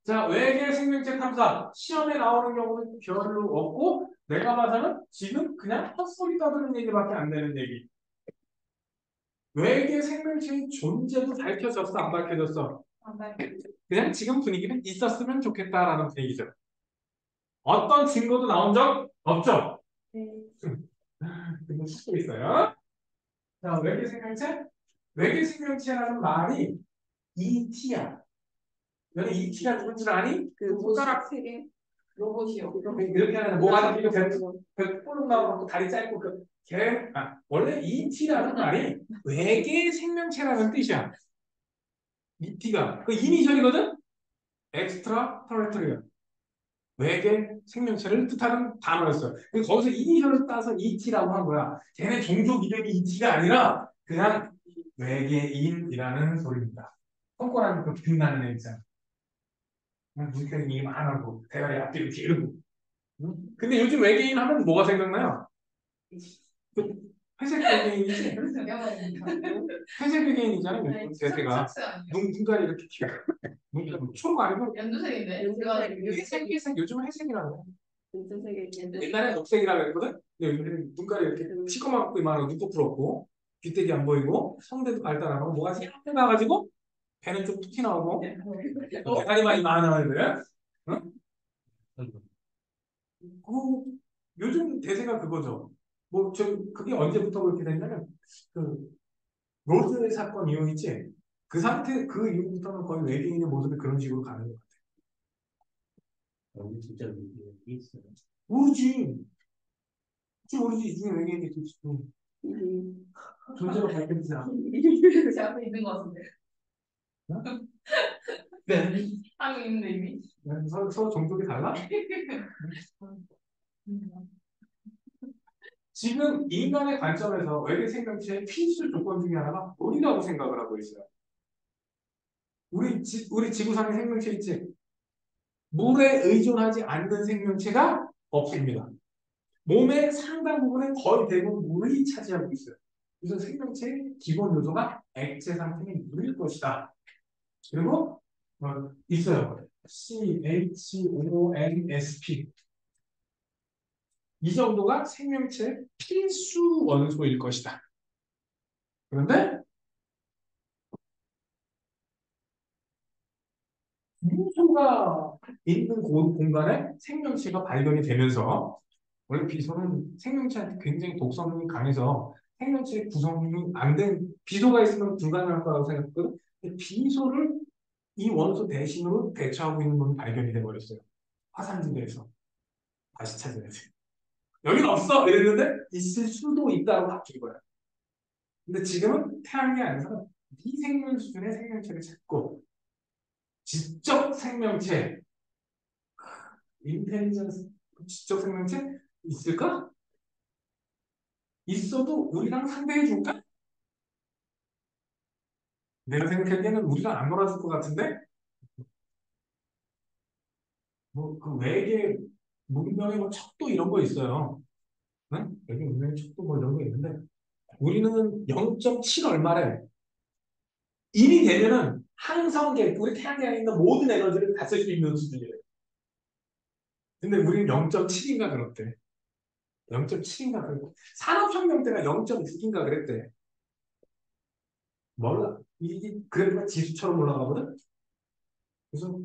자, 외계 생명체 탐사 시험에 나오는 경우는 별로 없고 내가 봐서는 지금 그냥 헛소리 떠드는 얘기밖에 안 되는 얘기. 외계 생명체의 존재도 밝혀졌어, 안 밝혀졌어? 그냥 지금 분위기는 있었으면 좋겠다라는 분위기죠. 어떤 증거도 나온 적 없죠? 근데 찾고 있어요. 자, 외계 생명체? 외계 생명체라는 말이 ET야. 너는 ET가 누군지 아니? 그 손가락 세 개. 로봇이요. 이렇게 하는 뭐가 이거 뿔룩 나오고 다리 짧고 원래 ET라는 말이 외계 생명체라는 뜻이야. ET가 그 이니셜이거든. 엑스트라 터레트리얼. 외계 생명체를 뜻하는 단어였어요. 거기서 이니셜을 따서 ET라고 한 거야. 걔네 종족 이름이 ET가 아니라 그냥 외계인이라는 소리입니다. 손가락이 그 빛나는 애 있잖아. 무슨 얘기 많아고 대가리 앞뒤로 기르고. 응? 근데 요즘 외계인 하면 뭐가 생각나요? 그 회색 외계인이지? 회색 외계인이잖아. 대세가 눈깔이 이렇게 튀어. 초록 아니고 연두색인데? 회색 요즘 회색이라고. 연두색이 옛날에 녹색이라고 했거든. 근데 요즘 눈깔이 이렇게 시커멓고 이만하고 눈꺼풀 없고 귀때기 안 보이고 성대도 발달하고 뭐가 сияқты나가지고 배는 좀 툭 튀나오고 대가리만 이만한 애들. 응? 그 요즘 대세가 그거죠. 그게 언제부터 그렇게 됐냐면 그 로즈 사건 이후 있지. 그 이후부터는 거의 외계인의 모습이 그런 식으로 가는 것 같아요. 여기 진짜 외계인이 있어요. 모르지. 혹시 모르지 이 중에 외계인이 있을지. 존재가 밝혀지지 않아. 제 앞에 있는 것 같은데. 네. 한국 있는데 이미. 서로 종족이 달라? 지금 인간의 관점에서 외계 생명체의 필수 조건 중에 하나가 물이라고 생각을 하고 있어요. 우리 지구상의 생명체 있지? 물에 의존하지 않는 생명체가 없습니다. 몸의 상당 부분은 거의 대부분 물이 차지하고 있어요. 그래서 생명체의 기본 요소가 액체 상태인 물일 것이다. 그리고 있어요. CHONSP. 이 정도가 생명체의 필수 원소일 것이다. 그런데 비소가 있는 공간에 생명체가 발견이 되면서 원래 비소는 생명체한테 굉장히 독성이 강해서 생명체의 구성이 안 된 비소가 있으면 불가능할 거라고 생각했거든. 근데 비소를 이 원소 대신으로 대처하고 있는 놈이 발견이 돼버렸어요. 화산지대에서 다시 찾아내야 돼. 여기는 없어 이랬는데 있을 수도 있다고 바뀐 거야. 근데 지금은 태양계 안에서 미생물 수준의 생명체를 찾고 지적 생명체, 인텔리전스, 지적 생명체 있을까? 있어도 우리랑 상대해 줄까? 내가 생각하기에는 우리가 안 놀아줄 것 같은데? 뭐, 그 외계 문명의 뭐 척도 이런 거 있어요. 응? 외계 문명의 척도 뭐 이런 거 있는데, 우리는 0.7 얼마래. 이미 되면은 항성계, 우리 태양계 안에 있는 모든 에너지를 다 쓸 수 있는 수준이래. 근데 우리는 0.7인가 그렇대. 0.7인가 그랬고, 산업혁명 때가 0.6인가 그랬대. 몰라. 이게 그래프가 지수처럼 올라가거든? 그래서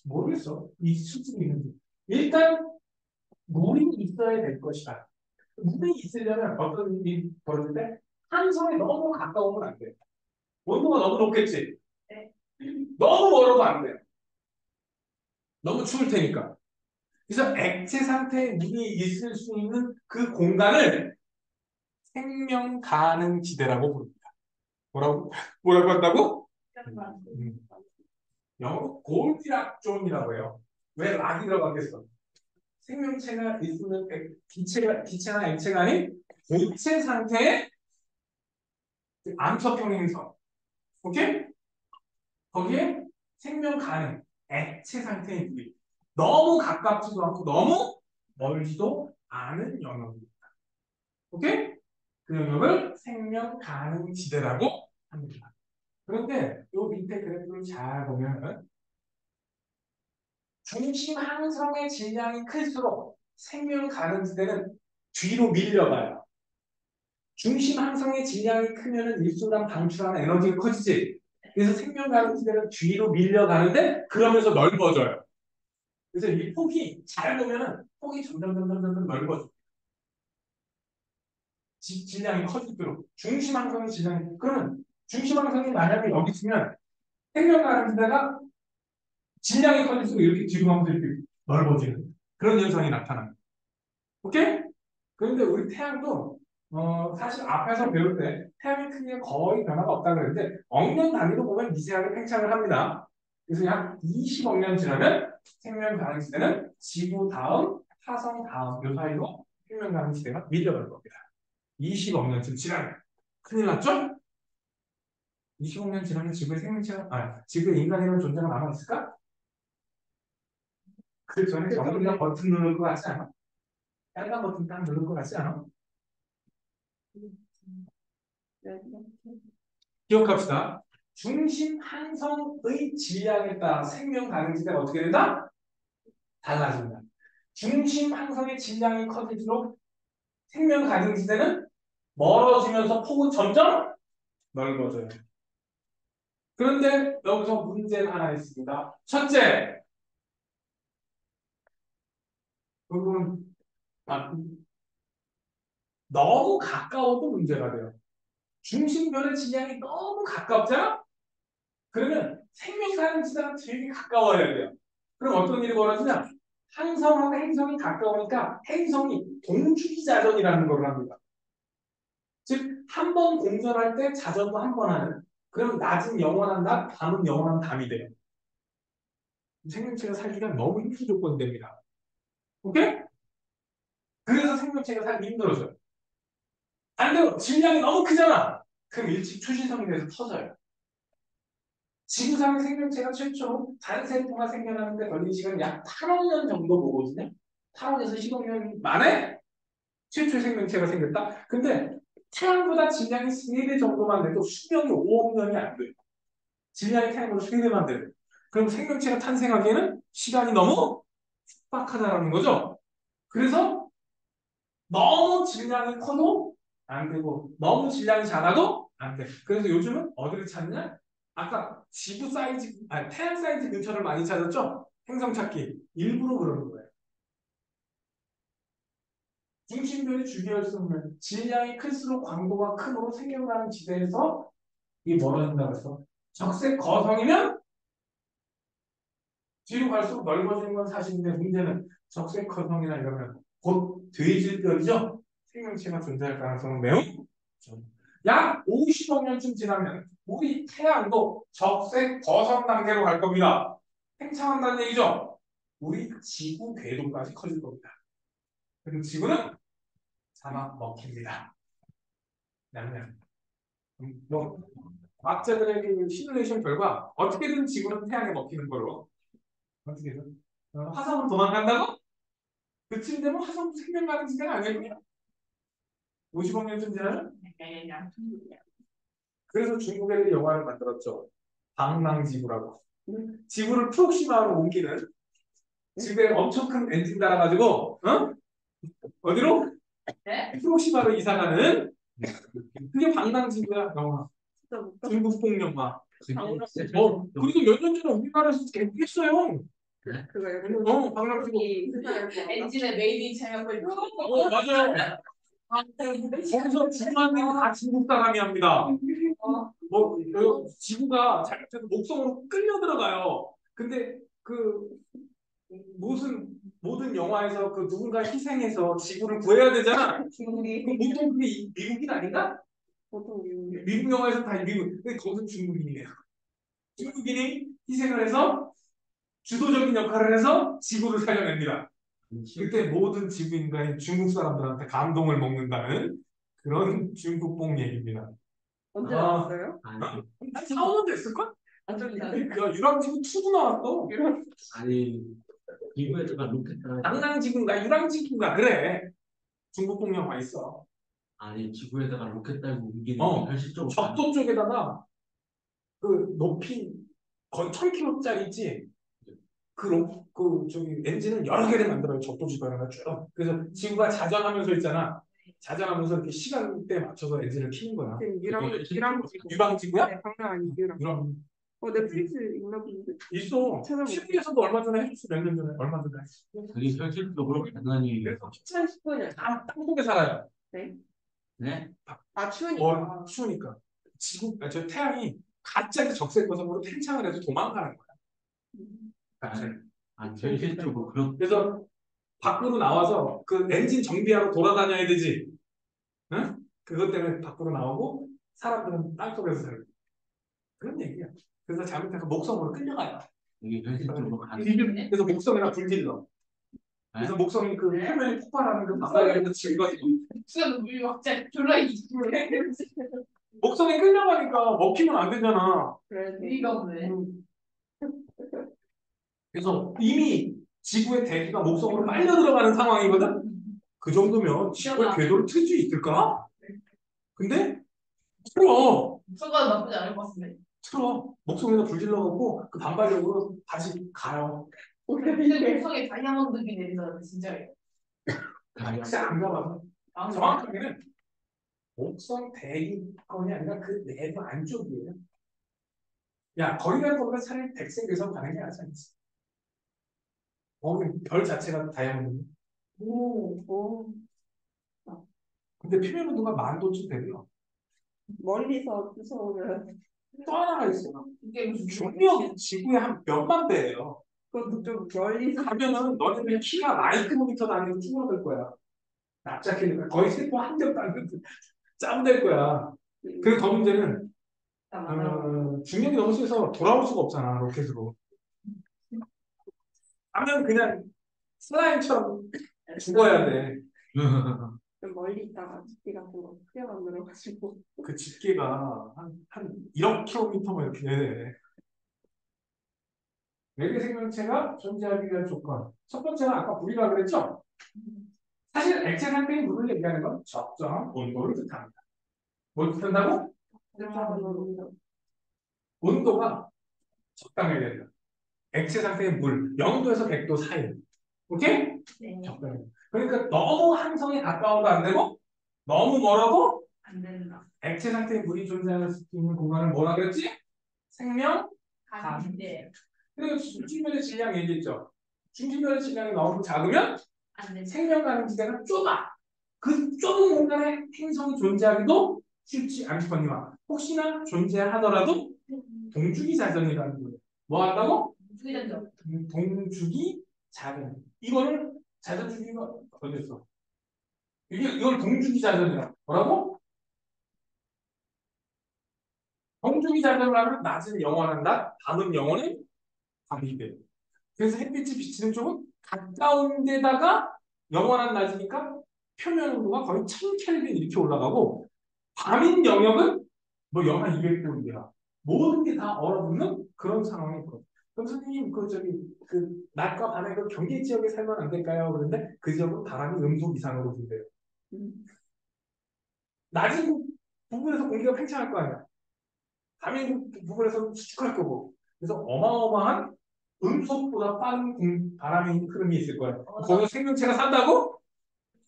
모르겠어. 이 수준이 있는지. 일단 물이 있어야 될 것이다. 물이 있으려면 어떤 일이 벌어질 때 항성에 너무 가까우면 안 돼. 온도가 너무 높겠지? 네. 너무 멀어도 안 돼. 너무 추울 테니까. 그래서 액체 상태에 물이 있을 수 있는 그 공간을 생명 가능 지대라고 부릅니다. 뭐라고 한다고? 영어로 골디락 존이라고 해요. 왜 락이 들어가겠어? 생명체가 있으면 기체나 액체가 아닌 고체 상태의 암석형 행성. 오케이? 거기에 생명 가능 액체 상태의 물이 너무 가깝지도 않고 너무 멀지도 않은 영역입니다. 오케이? 그 영역을 생명 가능 지대라고 합니다. 그런데 요 밑에 그래프를 잘 보면 중심 항성의 질량이 클수록 생명 가능지대는 뒤로 밀려가요. 중심 항성의 질량이 크면은 일소당 방출하는 에너지가 커지지. 그래서 생명 가능지대는 뒤로 밀려가는데 그러면서 넓어져요. 그래서 이 폭이 잘 보면은 폭이 점점 넓어져. 질량이 커질수록 중심 항성의 질량이 그러면 중심 항성이 만약에 여기 있으면 생명 가능지대가 질량이 커질수록 이렇게 뒤로 가면서 이렇게 넓어지는 그런 현상이 나타납니다. 오케이? 그런데 우리 태양도 사실 앞에서 배울 때 태양의 크기가 거의 변화가 없다고 그랬는데 억년 단위로 보면 미세하게 팽창을 합니다. 그래서 약 20억 년 지나면 생명 가능지대는 지구 다음 화성 다음 요 사이로 생명 가능지대가 밀려갈 겁니다. 20억 년쯤 지나면 큰일 났죠? 20억 년 지나면 지구의 생명체가 지구에 인간이라는 존재가 남아있을까? 그 전에 정우리가 버튼 누를 것 같지 않아? 빨간 버튼 딱 누를 것 같지 않아? 기억합시다. 중심 항성의 질량에 따라 생명 가능지대가 어떻게 된다? 달라집니다. 중심 항성의 질량이 커질수록 생명 가능지대는 멀어지면서 폭은 점점 넓어져요. 그런데 여기서 문제가 하나 있습니다. 첫째, 그건 너무 가까워도 문제가 돼요. 중심별의 질량이 너무 가깝잖아? 그러면 생명 가능지대가 되게 가까워야 돼요. 그럼 어떤 일이 벌어지냐? 항성하고 행성이 가까우니까 행성이 동주기 자전이라는 걸 합니다. 즉, 한 번 공전할 때 자전도 한 번 하는. 그럼 낮은 영원한 낮, 밤은 영원한 밤이 돼요. 생명체가 살기가 너무 힘든 조건이 됩니다. 오케이? 그래서 생명체가 살기 힘들어져요. 반대로 질량이 너무 크잖아. 그럼 일찍 초신성이 돼서 터져요. 지구상의 생명체가 최초로 단세포가 생겨나는데 걸린 시간이 약 8억 년 정도 보거든요. 8억에서 10억 년 만에 최초의 생명체가 생겼다. 근데 태양보다 질량이 3배 정도만 돼도 수명이 5억 년이 안 돼요. 질량이 태양보다 3배만 돼요. 그럼 생명체가 탄생하기에는 시간이 너무 촉박하다는 거죠. 그래서 너무 질량이 커도 안 되고 너무 질량이 작아도 안 돼. 그래서 요즘은 어디를 찾냐? 아까 지구 사이즈, 태양 사이즈 근처를 많이 찾았죠? 행성 찾기. 일부러 그러는 거예요. 중심별의 주기율성은 질량이 클수록 광도가 크므로 생겨나는 지대에서 이 멀어진다고 해서 적색 거성이면 뒤로 갈수록 넓어지는 건 사실인데 문제는 적색 거성이나 이러면 곧 돼질별이죠? 생명체가 존재할 가능성은 매우 약 50억 년쯤 지나면 우리 태양도 적색 거성 단계로 갈 겁니다. 팽창한다는 얘기죠? 우리 지구 궤도까지 커질 겁니다. 그리고 지구는 사막 먹힙니다. 냠냠. 뭐 과학자들의 그 시뮬레이션 결과 어떻게든 지구는 태양에 먹히는 걸로 어떻게든 화성으로 도망간다고? 그쯤 되면 화성 생명 가능성이 아니거든요. 50억 년쯤 지나면 그래서 중국 애들이 영화를 만들었죠. 방랑지구라고. 지구를 프록시마로 옮기는 지구에 엄청 큰 엔진 달아가지고 어디로? 네? 프록시마로 이사가는 그게 방랑지구야 영화. 진짜 못 봤어. 중국 폭력마. 방울었어요. 그리고 몇 년 전에 우리나라에서 개국했어요. 그거요. 방랑지구. 엔진에 메이드 인 차이나 거의 맞아요. 거기서 지구만은 다 중국 사람이 합니다. 지구가 잘못해서 목성으로 끌려 들어가요. 근데 그 모든 영화에서 그 누군가 희생해서 지구를 구해야 되잖아. 중국이 보통 그게 미국인 아닌가? 보통 미국이 미국 영화에서 다 미국. 근데 거기서 중국인이에요. 중국인이 희생을 해서 주도적인 역할을 해서 지구를 살려냅니다. 그때 모든 지구 인간이 중국 사람들한테 감동을 먹는다는 그런 중국봉 얘기입니다. 언제 나왔어요? 아니, 한 4, 5년 됐을걸? 완전 나 유랑지구 2도 나왔어. 아니, 기부에다가 로켓 방랑지구인가 유랑지구인가 그래. 중국봉 영화 있어. 아니, 지구에다가 로켓 달고 옮기는 어. 게 현실적으로 적도 쪽에다가 그 높이 거의 1000km짜리 있지. 저기 엔진을 여러 개를 만들어요. 적도 주변에 쭉. 그래서 지구가 자전하면서 있잖아. 자전하면서 이렇게 시간대에 맞춰서 엔진을 키는 거야. 지금 유랑지구. 유방지구야? 네, 장난 아니 유랑. 유랑 넷플릭스 있나 본데. 있어. 찾아볼게. TV에서도 얼마 전에 해줬어. 몇 년 전에 얼마 전에. 그게 현실적으로 가능하니. 그래서 2010년이야. 땅속에 살아요. 네? 네? 추우니까. 추우니까. 저 태양이 갑자기 적색거성으로 팽창을 해서 도망가는 거야. 갑자기. 현실적으로 그런. 그래서 밖으로 나와서 그 엔진 정비하러 돌아다녀야 되지. 응? 그것 때문에 밖으로 나오고 사람들은 땅속에서 살고. 그런 얘기야. 그래서 잘못해서 목성으로 끌려가요. 이게 현실적으로 가능. 그래서 목성이랑 불질러. 그래서 목성이 그 표면이 폭발하는 그 바닥에서 질거지. 무슨 우리 갑자기 졸라 이기네. 목성에 끌려가니까 먹히면 안 되잖아. 그래. 리가 없네. 그래서 이미 지구의 대기가 목성으로 빨려 들어가는 상황이거든. 그 정도면 지구의 궤도를 틀 수 있을까? 근데 틀어. 목소가 나쁘지 않을 것 같은데. 틀어. 목성에다 불 질러갖고 그 반발력으로 다시 가요. 근데 목성에 다이아몬드비 내리잖아 진짜예요. 진짜 안 가봐서. 정확하게는 목성 대기권이 아니라 그 내부 안쪽이에요. 야, 거기 갈 거면 차라리 백색에서 가는 게 낫지 않지? 별 자체가 다이아몬드. 오. 근데 표면 온도가 10,000도쯤 되고요. 멀리서 무서우면 또 하나가 있어요. 이게 무슨 중력이 지구의 한 몇만 배예요. 그것도 좀 멀리서 가면은 너네들 키가 마이크로미터 단위로 줄어들 거야. 납작해니까 거의 세포 한 겹도 안 되는데 짬될 거야. 그리고 더 문제는 중력이 너무 세서 돌아올 수가 없잖아, 로켓으로. 가면 그냥 슬라임처럼 죽어야 돼. 좀 멀리 있다가 집기 같은 거 크게 만들어가지고 그 집게가 한 1억 킬로미터만 이렇게 돼. 외계 생명체가 존재하기 위한 조건. 첫 번째는 아까 물이라 그랬죠? 사실 액체 상태의 물을 얘기하는 건 적정한 온도를 뜻합니다. 뭘 뜻한다고? 온도가 적당해야 된다. 액체 상태의 물, 0도에서 100도 사이. 오케이? 네. 적당해. 그러니까 너무 항성에 가까워도 안 되고, 너무 멀어도 안 된다. 액체 상태의 물이 존재할 수 있는 공간을 뭐라 그랬지? 생명? 네. 그리고 중심면의 질량 얘기했죠. 중심면의 질량이 너무 작으면 안 된다. 생명 가는 지대가 좁아. 그 좁은 공간에 행성이 존재하기도 쉽지 않거니와 혹시나 존재하더라도 동주기 자전이라는 거예요. 뭐 한다고? 주의전적. 동주기 자전. 이거를 자전 주기가 어딨어? 이걸 동주기 자전이라고. 뭐라고? 동주기 자전을 하면 낮은 영원한 낮, 밤은 영원한 밤이 돼요. 그래서 햇빛이 비치는 쪽은 가까운 데다가 영원한 낮이니까 표면 온도가 거의 1000켈빈 이렇게 올라가고 밤인 영역은 뭐 영하 200도인데요. 모든 게 다 얼어붙는 그런 상황이 있거든요. 그럼 선생님 그 낮과 밤의 그 경계 지역에 살면 안 될까요? 그런데 그 지역은 바람이 음속 이상으로 분대요. 낮은 부분에서 공기가 팽창할 거 아니야. 밤인 부분에서는 수축할 거고. 그래서 어마어마한 음속보다 빠른 바람의 흐름이 있을 거예요. 거기서 생명체가 산다고?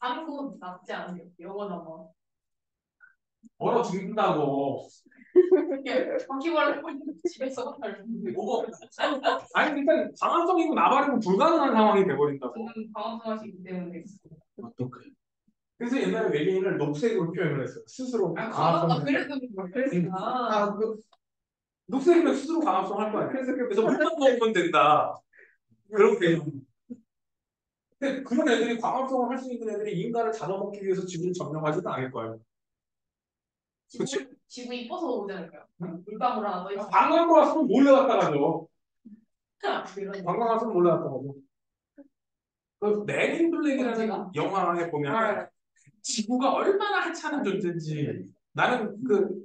아무것도 낫지 않아요. 영원한 거. 얼어 죽는다고. 바퀴벌레 집에서 뭐가 아니 일단 방한성이고 나발이고 불가능한 상황이 돼버린다고. 저는 방황하시기 때문에. 어떡해. 그래서 옛날에 외계인을 녹색으로 표현을 했어요. 스스로 그래도 방합성. 녹색이면 스스로 방합성 할 거야. 그래서 물만 먹으면 된다. 그렇게. 근데 그런 애들이 광합성을 할 수 있는 애들이 인간을 잡아먹기 위해서 지구를 점령하지도 않을 거예요. 그치? 지구 이뻐서 오지 않을까요? 물방울 하나 더 있어. 관광으로 왔으면 몰래 갔다 가죠. 이런 관광 왔으면 몰래 갔다 가죠. 그 맨인 블랙이라는 영화에 보면 지구가 얼마나 하찮은 존재인지 나는 그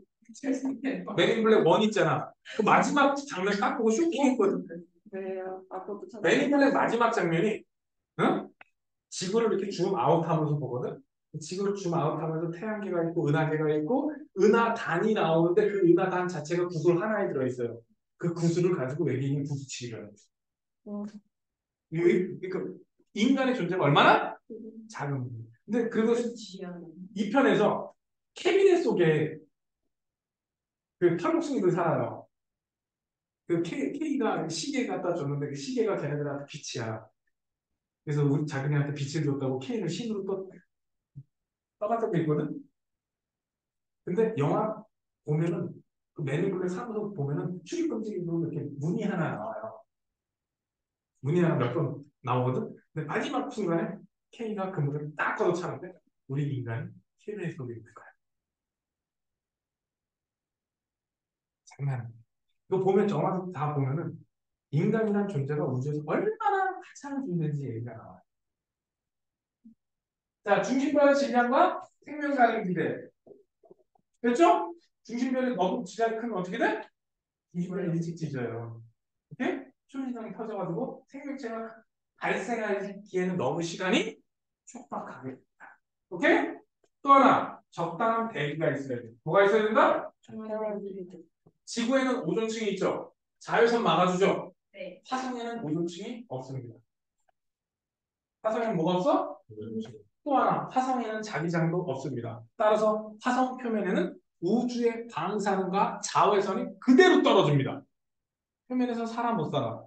맨인 블랙 원 있잖아. 그 마지막 장면 딱 보고 쇼킹했거든. 왜요? 아까도 참. 맨인 블랙 마지막 장면이 응? 지구를 이렇게 줌 아웃하면서 보거든. 지구를 줌 아웃하면서 태양계가 있고 은하계가 있고 은하단이 나오는데 그 은하단 자체가 구슬 하나에 들어있어요. 그 구슬을 가지고 외계인이 부딪히려는 거죠. 그러니까 인간의 존재가 얼마나 작은 거예요. 근데 그것이 이 편에서 캐비넷 속에 그 털목숭이들 살아요. 그 K가 시계 갖다 줬는데 그 시계가 걔네들한테 빛이야. 그래서 우리 자기네한테 빛을 줬다고 K는 신으로 또 떠받들고 있거든. 근데 영화 보면은 그 매니플레 사무소 보면은 출입금지로 이렇게 문이 하나 나와요. 문이 하나 몇 번 나오거든. 근데 마지막 순간에 K가 그 문을 딱 걷어차는데 우리 인간이 캐비넷 속에 있는 거야. 장난 아니야. 이거 보면 영화 다 보면은 인간이란 존재가 우주에서 얼마나 하찮은 존재인지 얘기가 나와요. 자, 중심별의 질량과 생명 가능 기대. 됐죠? 중심별이 너무 질량이 크면 어떻게 돼? 중심별이 일찍 찢어요. 오케이? 초신성이 터져가지고 생명체가 발생하기에는 너무 시간이 촉박하게 됩니다. 오케이? 또 하나, 적당한 대기가 있어야 돼. 뭐가 있어야 된다? 지구에는 오존층이 있죠? 자외선 막아주죠? 네. 화성에는 오존층이 없습니다. 화성에는 뭐가 없어? 또 하나, 화성에는 자기장도 없습니다. 따라서 화성 표면에는 우주의 방사능과 자외선이 그대로 떨어집니다. 표면에서 살아 못 살아?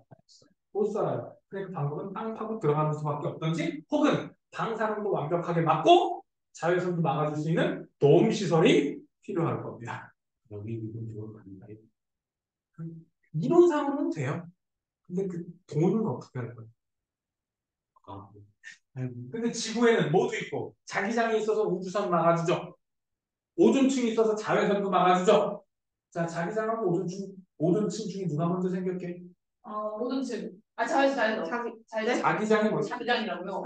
못 살아요. 그러니까 방법은 땅 파고 들어가는 수밖에 없던지 혹은 방사능도 완벽하게 막고 자외선도 막아줄 수 있는 도움 시설이 필요할 겁니다. 여기 이건 좋은 겁니다. 이론상으로는 돼요. 근데 그 돈은 어떻게 할 거예요? 아, 근데 지구에는 뭐도 있고 자기장이 있어서 우주선 막아주죠. 오존층이 있어서 자외선도 막아주죠. 자, 자기장하고 오존층 중에 누가 먼저 생겼게? 오존층. 자기 자기장이 뭐지? 자기장이라고요.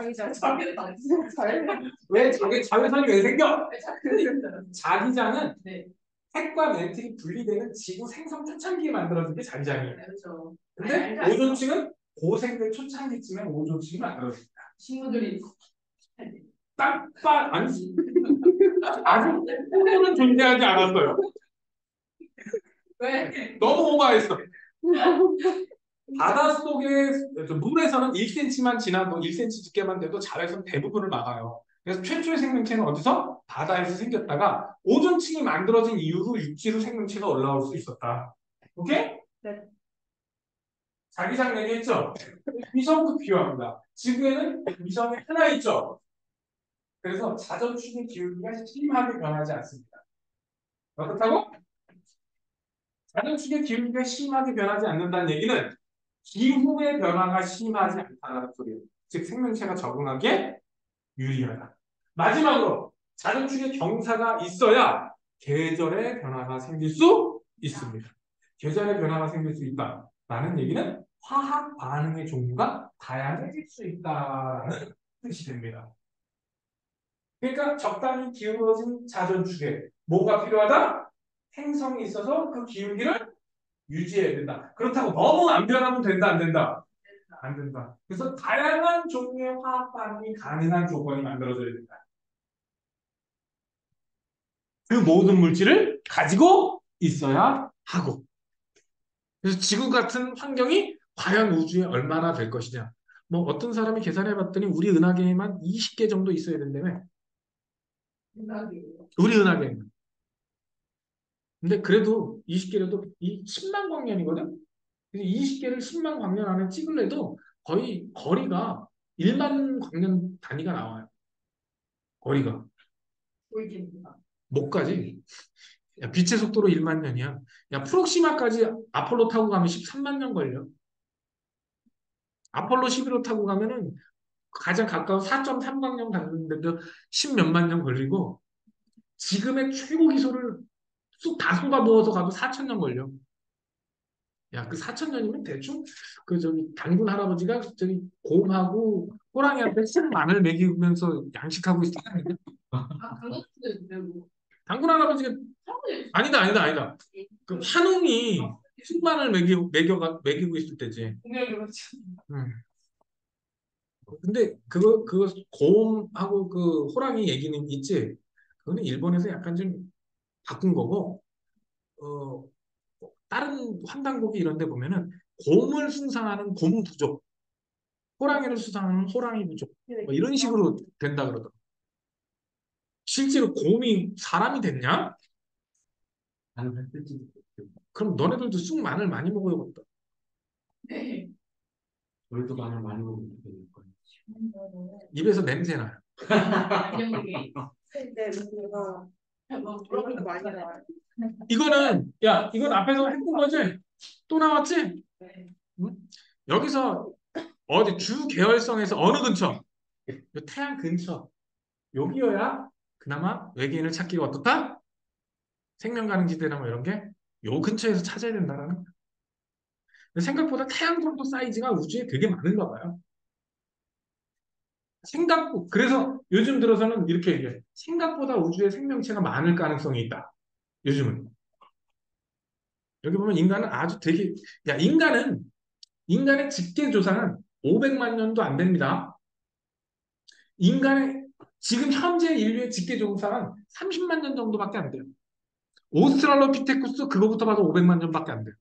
왜 자외선이 왜 생겨? 자기 자기장은 네. 핵과 멘틀이 분리되는 지구 생성 초창기에 만들어진 게 자기장이에요. 그렇죠. 근데 오존층은 고생들 초창기쯤에 오존층이 만들어집니다. 친구들이 땅바 아니 아직 호로는 존재하지 않았어요. 왜? 너무 오버했어. 바닷속에 물에서는 1cm만 지나도 1cm 두께만 돼도 자외선 대부분을 막아요. 그래서 최초의 생명체는 어디서? 바다에서 생겼다가 오존층이 만들어진 이후로 육지로 생명체가 올라올 수 있었다. 오케이? 네. 자기장 얘기했죠? 위성도 필요합니다. 지구에는 위성이 하나 있죠? 그래서 자전축의 기울기가 심하게 변하지 않습니다. 어떻다고? 자전축의 기울기가 심하게 변하지 않는다는 얘기는 기후의 변화가 심하지 않다는 소리예요. 즉 생명체가 적응하기에 유리하다. 마지막으로 자전축의 경사가 있어야 계절의 변화가 생길 수 있습니다. 계절의 변화가 생길 수 있다라는 얘기는 화학 반응의 종류가 다양해질 수 있다라는 뜻이 됩니다. 그러니까 적당히 기울어진 자전축에 뭐가 필요하다? 행성이 있어서 그 기울기를 유지해야 된다. 그렇다고 너무 안 변하면 된다, 안 된다? 안 된다. 그래서 다양한 종류의 화학 반응이 가능한 조건이 만들어져야 된다. 그 모든 물질을 가지고 있어야 하고. 그래서 지구 같은 환경이 과연 우주에 얼마나 될 것이냐. 뭐 어떤 사람이 계산해 봤더니 우리 은하계에만 20개 정도 있어야 된다며. 우리 은하계에만. 근데 그래도 20개라도 이 10만 광년이거든? 그래서 20개를 10만 광년 안에 찍을래도 거의 거리가 1만 광년 단위가 나와요. 거리가. 못 가지. 야, 빛의 속도로 1만 년이야. 야, 프록시마까지 아폴로 타고 가면 13만 년 걸려. 아폴로 11호 타고 가면은 가장 가까운 4.3광년 갔는데도 10 몇만 년 걸리고 지금의 최고 기술을 쑥 다 쏟아부어서 가도 4천 년 걸려. 야, 그 4천 년이면 대충 그 저기 단군 할아버지가 저기 곰하고 호랑이한테 생 마늘 먹이면서 양식하고 있어. 단군 할아버지가 아니다. 그 한웅이 쑥마늘 먹이고 있을 때지. 응. 근데 그거 곰하고 그 호랑이 얘기는 있지. 그거는 일본에서 약간 좀 바꾼 거고, 어, 다른 환단고기 이런 데 보면은 곰을 숭상하는 곰 부족, 호랑이를 수상하는 호랑이 부족, 뭐 이런 식으로 된다 그러더라고. 실제로 곰이 사람이 됐냐? 가능할 때지. 그럼 너네들도 쑥 마늘 많이 먹어야겠다. 우리도 마늘 많이 먹으면 될 거야. 입에서 냄새 나요. 근데 뭔가 이것도 많이 나와요. 이건 앞에서 했던 거지? 또 나왔지? 응? 여기서 어디 주 계열성에서 어느 근처? 요 태양 근처. 여기여야 그나마 외계인을 찾기가 어떻다? 생명 가능지대나 뭐 이런 게 요 근처에서 찾아야 된다라는 거야. 근데 생각보다 태양 정도 사이즈가 우주에 되게 많은가 봐요. 그래서 요즘 들어서는 이렇게 얘기해. 생각보다 우주에 생명체가 많을 가능성이 있다. 요즘은. 여기 보면 인간은 아주 되게, 야, 인간의 직계 조사는 500만 년도 안 됩니다. 인간의, 지금 현재 인류의 직계 조사는 30만 년 정도밖에 안 돼요. 오스트랄로피테쿠스 그거부터 봐도 500만 년밖에 안 돼요.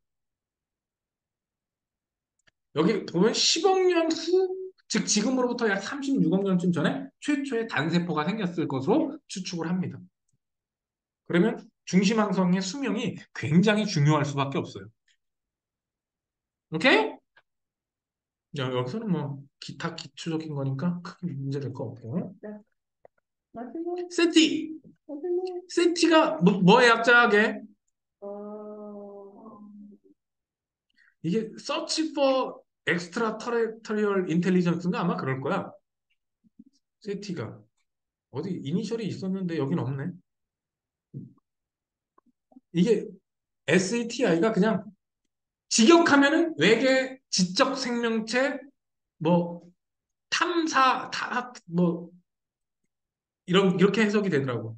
여기 보면 10억 년 후, 즉 지금으로부터 약 36억 년쯤 전에 최초의 단세포가 생겼을 것으로 추측을 합니다. 그러면 중심항성의 수명이 굉장히 중요할 수밖에 없어요. 오케이? 여기서는 뭐 기타 기초적인 거니까 크게 문제될 거 없고. 네. 마지막 세티! 마지막 세티가 뭐의 약자게? 어 이게 Search for Extraterrestrial Intelligence인가 아마 그럴 거야. 세티가. 어디 이니셜이 있었는데 여긴 없네. 이게 SETI가 그냥 직역하면은 외계 지적 생명체 뭐 뭐 이렇게 해석이 되더라고.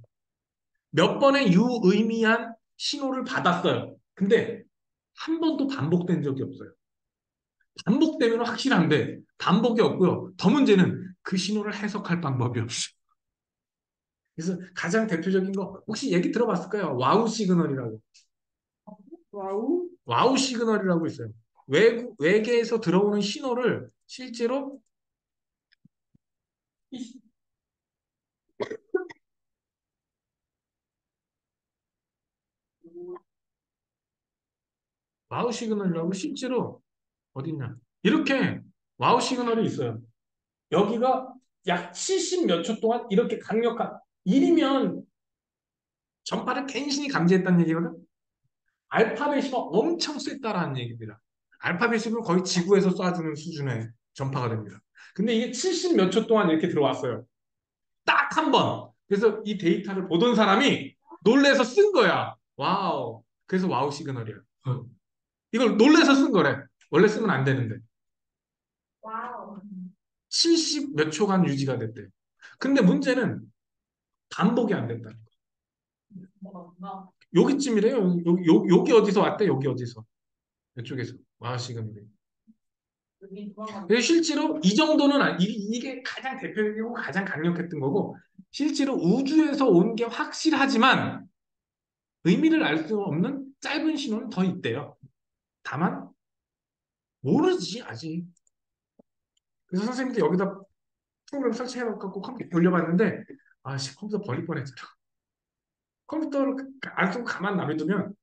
몇 번의 유의미한 신호를 받았어요. 근데 한 번도 반복된 적이 없어요. 반복되면 확실한데 반복이 없고요. 더 문제는 그 신호를 해석할 방법이 없어요. 그래서 가장 대표적인 거 혹시 얘기 들어봤을까요? 와우 시그널이라고. 와우 와우 시그널이라고 있어요. 외계에서 들어오는 신호를 실제로 와우 시그널이라고 실제로 어딨냐? 이렇게 와우 시그널이 있어요. 여기가 약 70 몇 초 동안 이렇게 강력한 1이면 전파를 갱신히 감지했다는 얘기거든. 알파벳이면 엄청 셌다라는 얘기입니다. 알파벳이면 거의 지구에서 쏴주는 수준의 전파가 됩니다. 근데 이게 70 몇 초 동안 이렇게 들어왔어요. 딱 한 번. 그래서 이 데이터를 보던 사람이 놀래서 쓴 거야. 와우. 그래서 와우 시그널이야. 이걸 놀래서 쓴 거래. 원래 쓰면 안 되는데. 와우 70 몇 초간 유지가 됐대. 근데 문제는 반복이 안 된다는 거. 여기쯤이래요. 여기 어디서 왔대? 여기 어디서? 이쪽에서. 와우 시그널이. 근데 실제로 이 정도는 이게 가장 대표적이고 가장 강력했던 거고 실제로 우주에서 온 게 확실하지만 의미를 알 수 없는 짧은 신호는 더 있대요. 다만 모르지 아직. 그래서 선생님도 여기다 프로그램 설치해갖고 컴퓨터 돌려봤는데 아씨 컴퓨터 버릴 뻔했잖아. 컴퓨터를 안 쓰고 가만 놔두면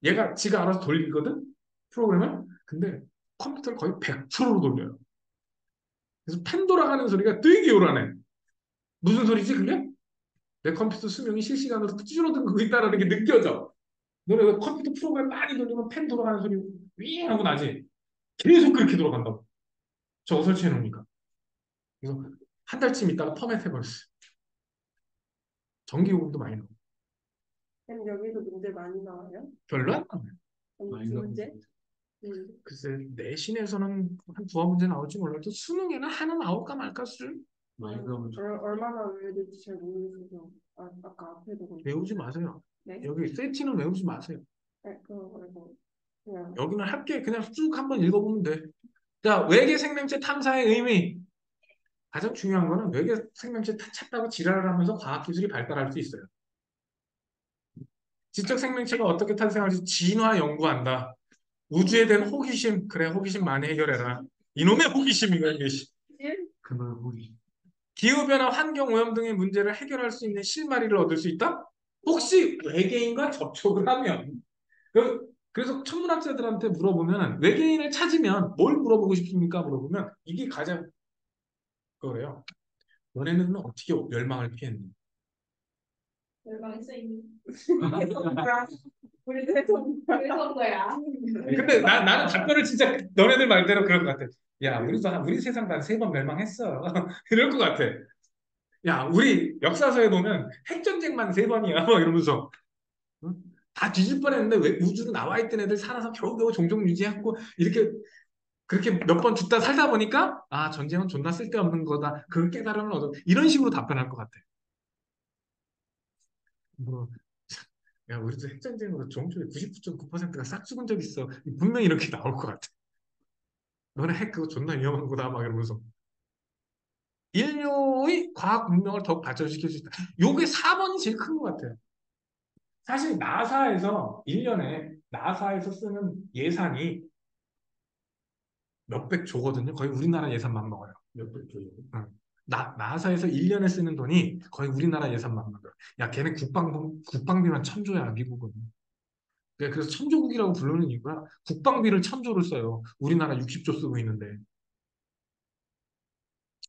얘가 지가 알아서 돌리거든 프로그램을. 근데 컴퓨터를 거의 100%로 돌려요. 그래서 펜 돌아가는 소리가 되게 요란해. 무슨 소리지 그게? 내 컴퓨터 수명이 실시간으로 줄어들고 있다는 게 느껴져. 너네 왜 컴퓨터 프로그램 많이 돌리면 펜 돌아가는 소리 윙 하고 나지? 계속 그렇게 돌아간다고. 저거 설치해 놓으니까. 그래서 한 달쯤 있다가 포맷 해버렸어. 전기요금도 많이 나고. 그럼 여기도 문제 많이 나와요? 별로 안 나와요. 많이 문제? 글쎄 내신에서는 한 두어 문제 나올지 몰라도 수능에는 하나 나올까 말까 수준? 많이 나오면 얼마나 외울지 잘 모르겠어서 아까 앞에도 외우지 마세요. 네? 여기 세티는 외우지 마세요. 네, 그거 말고 그냥 여기는 함께 그냥 쭉 한번 읽어보면 돼. 자, 외계 생명체 탐사의 의미. 가장 중요한 거는 외계 생명체 찾다고 지랄을 하면서 과학기술이 발달할 수 있어요. 지적 생명체가 어떻게 탄생할지 진화 연구한다. 우주에 대한 호기심, 그래, 호기심 많이 해결해라. 이놈의 호기심이가 이게. 그걸 우리 기후변화, 환경오염 등의 문제를 해결할 수 있는 실마리를 얻을 수 있다? 혹시 외계인과 접촉을 하면. 그래서 천문학자들한테 물어보면 외계인을 찾으면 뭘 물어보고 싶습니까? 물어보면 이게 가장 그래요. 너네는 어떻게 멸망을 피했니? 멸망했어 이미. 우리도 해서 거야. 근데 나는 답변을 진짜 너네들 말대로 그런 것 같아. 야, 우리 세상 단 3번 멸망했어. 이럴 것 같아. 야, 우리 역사서에 보면 핵전쟁만 3번이야. 뭐 이러면서. 응? 다 뒤질 뻔했는데 왜 우주로 나와 있던 애들 살아서 겨우겨우 종종 유지하고 이렇게 그렇게 몇 번 죽다 살다 보니까 아, 전쟁은 존나 쓸데없는 거다. 그 깨달음을 얻어. 이런 식으로 답변할 것 같아. 뭐, 야, 우리도 핵전쟁으로 종족의 99.9%가 싹 죽은 적 있어. 분명히 이렇게 나올 것 같아. 너네 핵 그거 존나 위험한 거다. 막 이러면서. 인류의 과학 문명을 더욱 발전시킬 수 있다. 요게 4번이 제일 큰 것 같아요. 사실 나사에서 1년에 나사에서 쓰는 예산이 몇백 조거든요. 거의 우리나라 예산만 먹어요. 몇백 조요. 응. 나사에서 1년에 쓰는 돈이 거의 우리나라 예산만 먹어요. 야, 걔네 국방비만 1,000조야, 미국은. 그래서 천조국이라고 부르는 이유가 국방비를 1,000조를 써요. 우리나라 60조 쓰고 있는데.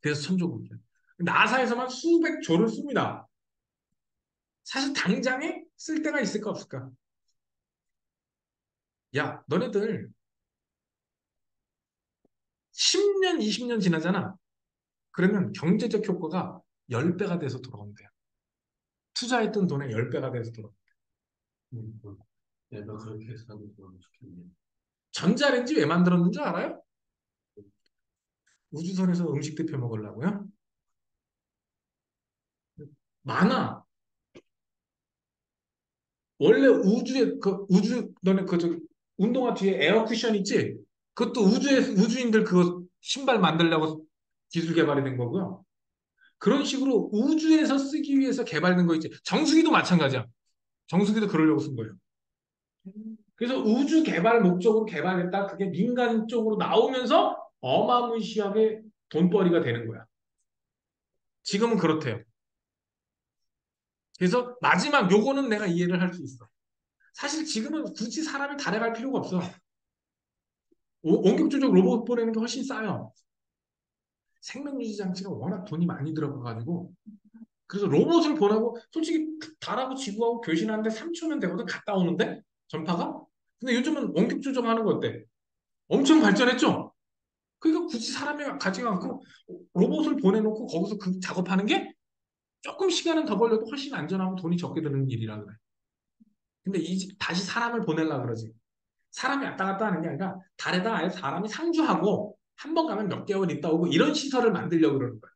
그래서 1,000조국이에요. 나사에서만 수백 조를 씁니다. 사실 당장에 쓸 데가 있을까 없을까? 야, 너네들 10년, 20년 지나잖아. 그러면 경제적 효과가 10배가 돼서 돌아온대요. 투자했던 돈의 10배가 돼서 돌아온대요. 뭐, 내가 그렇게 해서라도 그러고 싶겠네. 전자레인지 왜 만들었는 줄 알아요? 우주선에서 음식 데펴 먹으려고요? 많아. 원래 너네 저기 운동화 뒤에 에어 쿠션 있지? 그것도 우주인들 그거 신발 만들려고 기술 개발이 된 거고요. 그런 식으로 우주에서 쓰기 위해서 개발된 거 있지. 정수기도 마찬가지야. 정수기도 그러려고 쓴 거예요. 그래서 우주 개발 목적으로 개발했다. 그게 민간 쪽으로 나오면서 어마무시하게 돈벌이가 되는 거야. 지금은 그렇대요. 그래서 마지막 요거는 내가 이해를 할 수 있어. 사실 지금은 굳이 사람을 달에 갈 필요가 없어. 원격 조작 로봇 보내는 게 훨씬 싸요. 생명유지 장치가 워낙 돈이 많이 들어가가지고 그래서 로봇을 보내고 솔직히 달하고 지구하고 교신하는데 3초면 되거든. 갔다 오는데 전파가. 근데 요즘은 원격 조정하는 거 어때? 엄청 발전했죠? 그러니까 굳이 사람이 가지가 않고 로봇을 보내놓고 거기서 그 작업하는 게 조금 시간은 더 걸려도 훨씬 안전하고 돈이 적게 드는 일이라 그래. 근데 다시 사람을 보내려고 그러지. 사람이 왔다 갔다 하는 게 아니라 달에다 아예 사람이 상주하고 한 번 가면 몇 개월 있다 오고 이런 시설을 만들려고 그러는 거야.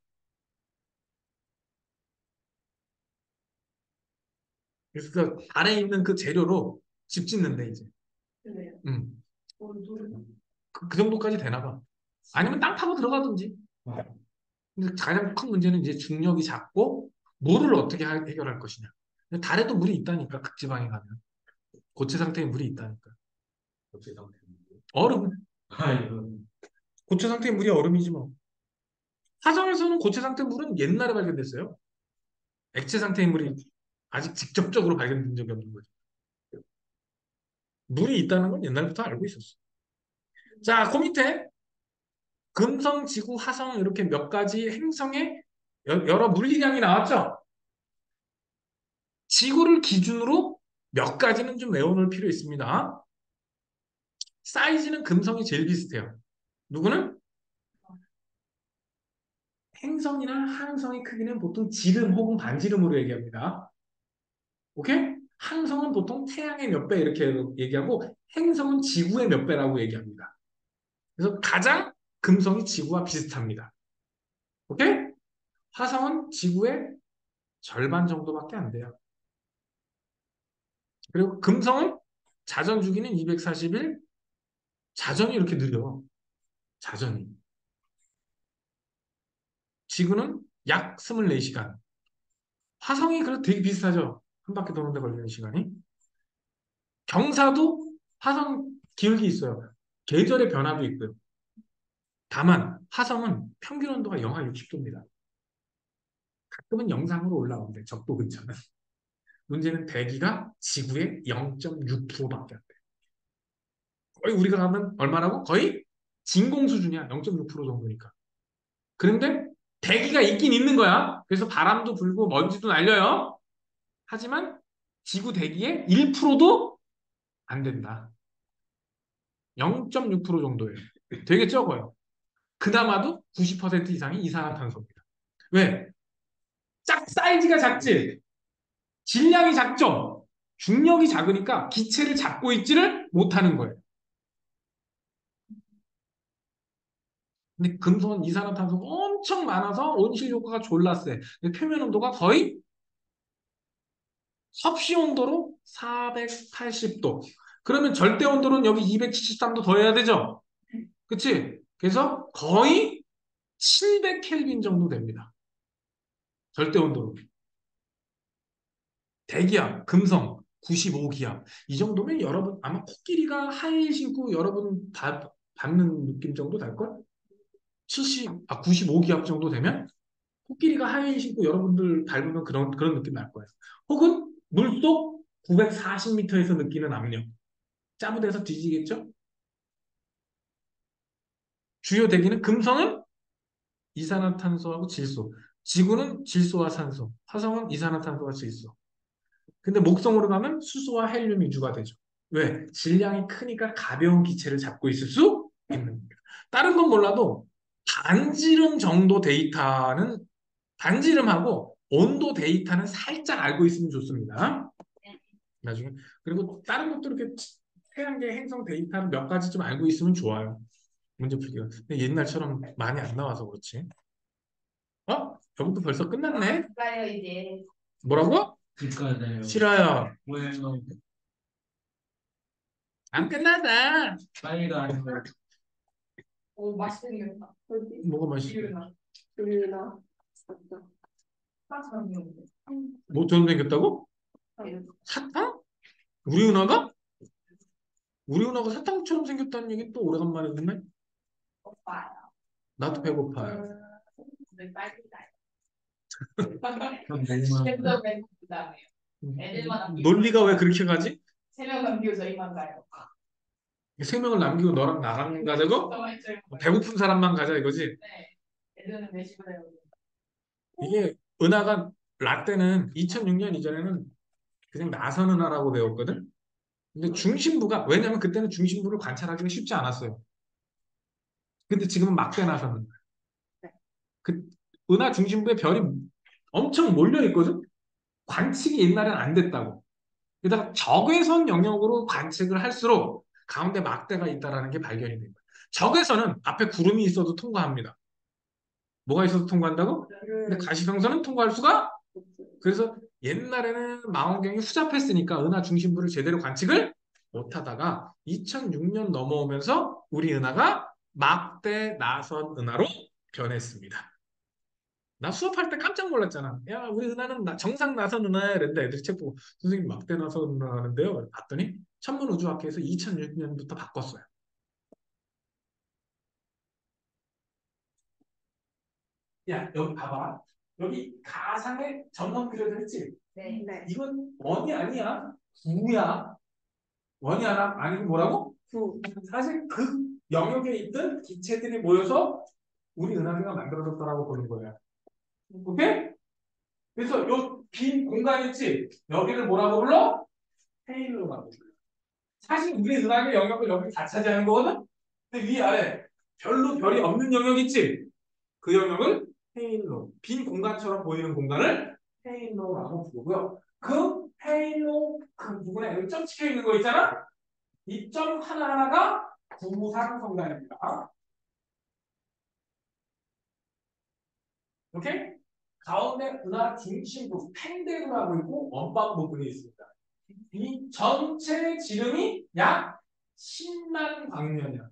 그래서 그 달에 있는 그 재료로 집 짓는데 이제. 그래요. 음. 모르겠어요. 그 정도까지 되나 봐. 아니면 땅 파고 들어가든지. 근데 가장 큰 문제는 이제 중력이 작고 물을 어떻게 해결할 것이냐. 근데 달에도 물이 있다니까 극지방에 가면 고체 상태의 물이 있다니까. 어째 상태인데. 얼음. 아, 이거. 고체 상태의 물이 얼음이지 뭐. 화성에서는 고체 상태 물은 옛날에 발견됐어요. 액체 상태의 물이 아직 직접적으로 발견된 적이 없는 거죠. 물이 있다는 건 옛날부터 알고 있었어. 자, 그 밑에 금성, 지구, 화성 이렇게 몇 가지 행성의 여러 물리량이 나왔죠. 지구를 기준으로 몇 가지는 좀 외워놓을 필요 있습니다. 사이즈는 금성이 제일 비슷해요. 누구는? 행성이나 항성의 크기는 보통 지름 혹은 반지름으로 얘기합니다. 오케이? 항성은 보통 태양의 몇 배 이렇게 얘기하고 행성은 지구의 몇 배라고 얘기합니다. 그래서 가장 금성이 지구와 비슷합니다. 오케이? 화성은 지구의 절반 정도밖에 안 돼요. 그리고 금성은 자전 주기는 240일, 자전이 이렇게 느려. 자전이. 지구는 약 24시간. 화성이 그래도 되게 비슷하죠. 한 바퀴 도는데 걸리는 시간이. 경사도 화성 기울기 있어요. 계절의 변화도 있고요. 다만 화성은 평균 온도가 영하 60도입니다. 가끔은 영상으로 올라오는데 적도 근처는. 문제는 대기가 지구의 0.6%밖에 안 돼. 거의 우리가 가면 얼마라고? 거의 진공 수준이야. 0.6% 정도니까. 그런데 대기가 있긴 있는 거야. 그래서 바람도 불고 먼지도 날려요. 하지만 지구 대기의 1%도 안 된다. 0.6% 정도예요. 되게 적어요. 그나마도 90% 이상이 이산화탄소입니다. 왜? 사이즈가 작지? 질량이 작죠? 중력이 작으니까 기체를 잡고 있지를 못하는 거예요. 근데 금속은 이산화탄소가 엄청 많아서 온실 효과가 졸라 세. 표면 온도가 거의 섭씨 온도로 480도. 그러면 절대 온도는 여기 273도 더해야 되죠? 그치? 그래서 거의 700켈빈 정도 됩니다. 절대 온도로. 대기압, 금성 95기압. 이 정도면 여러분 아마 코끼리가 하이힐 신고 여러분 다 밟는 느낌 정도 될걸? 95기압 정도 되면 코끼리가 하이힐 신고 여러분들 밟으면 그런 느낌 날 거예요. 혹은 물속 940m에서 느끼는 압력. 짜부대서 뒤지겠죠? 주요 대기는 금성은 이산화탄소하고 질소. 지구는 질소와 산소. 화성은 이산화탄소와 질소. 근데 목성으로 가면 수소와 헬륨 위주가 되죠. 왜? 질량이 크니까 가벼운 기체를 잡고 있을 수 있는 겁니다. 다른 건 몰라도 반지름 정도 데이터는 반지름하고 온도 데이터는 살짝 알고 있으면 좋습니다. 나중에 그리고 다른 것도 이렇게 태양계 행성 데이터를 몇 가지 좀 알고 있으면 좋아요. 문제 풀기가. 근데 옛날처럼 많이 안 나와서 그렇지. 저것도 벌써 끝났네. 가요 이제. 뭐라고? 그러니까요. 싫어요. 왜요? 안 끝나다. 빨리가 아니고 오 맛있게 생겼다. 어디? 뭐가 맛있어? 기울나. 우리나 맞죠? 사처럼 생겼는데. 뭐처럼 생겼다고? 아니, 사탕? 우리 은하가? 우리 은하가 사탕처럼 생겼다는 얘기 또 오래간만에 듣네. 오빠요. 나도 배고파요. 오늘 빨리다. 그럼 너무나 랜덤 랜덤 그다음에 애들만 논리가 왜 그렇게 가지? 3명 남기고 저희만 가요. 세 명을 남기고 너랑 나랑 가자고? 배고픈 사람만 가자 이거지? 네. 애들은 내시고 해요. 이게 은하가 라떼는 2006년 이전에는 그냥 나선 은하라고 배웠거든? 근데 중심부가 왜냐면 그때는 중심부를 관찰하기가 쉽지 않았어요. 근데 지금은 막대 나선 은하. 그 은하 중심부에 별이 엄청 몰려 있거든? 관측이 옛날엔 안 됐다고. 게다가 적외선 영역으로 관측을 할수록 가운데 막대가 있다는 게 발견이 됩니다. 적외선은 앞에 구름이 있어도 통과합니다. 뭐가 있어도 통과한다고? 근데 가시병선은 통과할 수가? 그래서 옛날에는 망원경이 후잡했으니까 은하 중심부를 제대로 관측을 못하다가 2006년 넘어오면서 우리 은하가 막대 나선 은하로 변했습니다. 나 수업할 때 깜짝 놀랐잖아. 야, 우리 은하는 정상 나선 은하야. 이랬는데 애들이 책 보고 선생님 막대 나선 은하 하는데요. 봤더니 천문우주학회에서 2006년부터 바꿨어요. 야, 여기 봐봐. 여기 가상의 전원 그려져 있지? 네. 네. 이건 원이 아니야. 구야. 원이 아니고 뭐라고? 구. 사실 그 영역에 있던 기체들이 모여서 우리 은하계가 만들어졌다라고 보는 거야. 오케이? 그래서 요 빈 공간 있지? 여기를 뭐라고 불러? 테일러라고 불러. 사실 우리 은하계 영역을 여기 다 차지하는 거거든? 근데 위아래 별로 별이 없는 영역 있지? 그 영역을 테일러. 빈 공간처럼 보이는 공간을 테일러라고 부르고요. 그 테일러 그 부분에 여기 점 찍혀 있는 거 있잖아? 이 점 하나하나가 구상성단입니다. 오케이? 가운데 은하 중심부 팽대구라고 있고 원반 부분이 있습니다. 이 전체 지름이 약 10만 광년이야.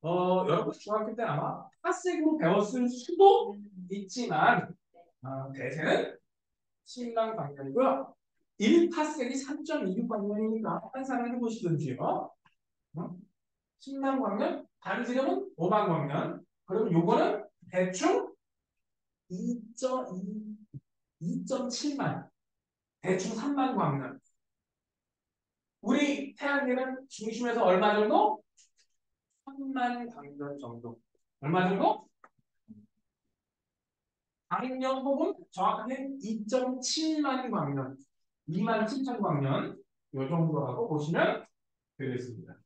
여러분 중학교 때 아마 파색으로 배웠을 수도 있지만 대세는 신랑 방면이고요. 1파색이 3.26방면이니까 환산을 해보시든지요. 신랑 방면, 반지름은 5만 방면. 그러면 요거는 대충 2.7만, 대충 3만 광년. 우리 태양계는 중심에서 얼마 정도? 3만 광년 정도. 얼마 정도? 광년 혹은 정확하게 2.7만 광년, 2만 7천 광년 요 정도라고 보시면 되겠습니다.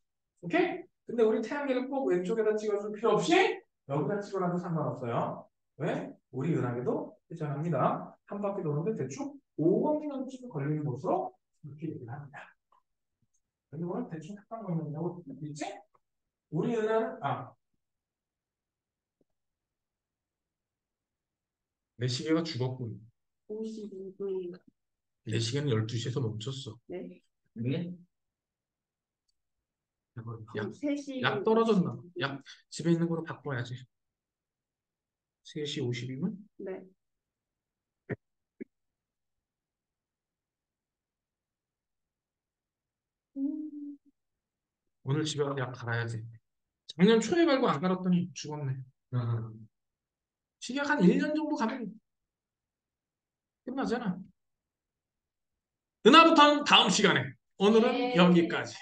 오케이? 근데 우리 태양계를 꼭 왼쪽에다 찍어줄 필요 없이 여기다 찍어놔도 상관없어요. 왜? 우리 은하계도 회전합니다. 한 바퀴 도는데 대충 5광년쯤 걸리는 곳으로 이렇게 얘기를 합니다. 근데 오늘 대충 합방 광년이라고 있지? 우리 은하는 내 시계가 죽었군. 52분. 내 시계는 12시에서 멈췄어. 네. 네? 약, 3시. 약 떨어졌나? 약 집에 있는 거로 바꿔야지. 3시 52분? 네. 오늘 집에 가서 약 갈아야지. 작년 초에 갈고 안 갈았더니 죽었네. 시계가 한 1년 정도 가면 끝나잖아. 은하부터는 다음 시간에. 오늘은 네. 여기까지.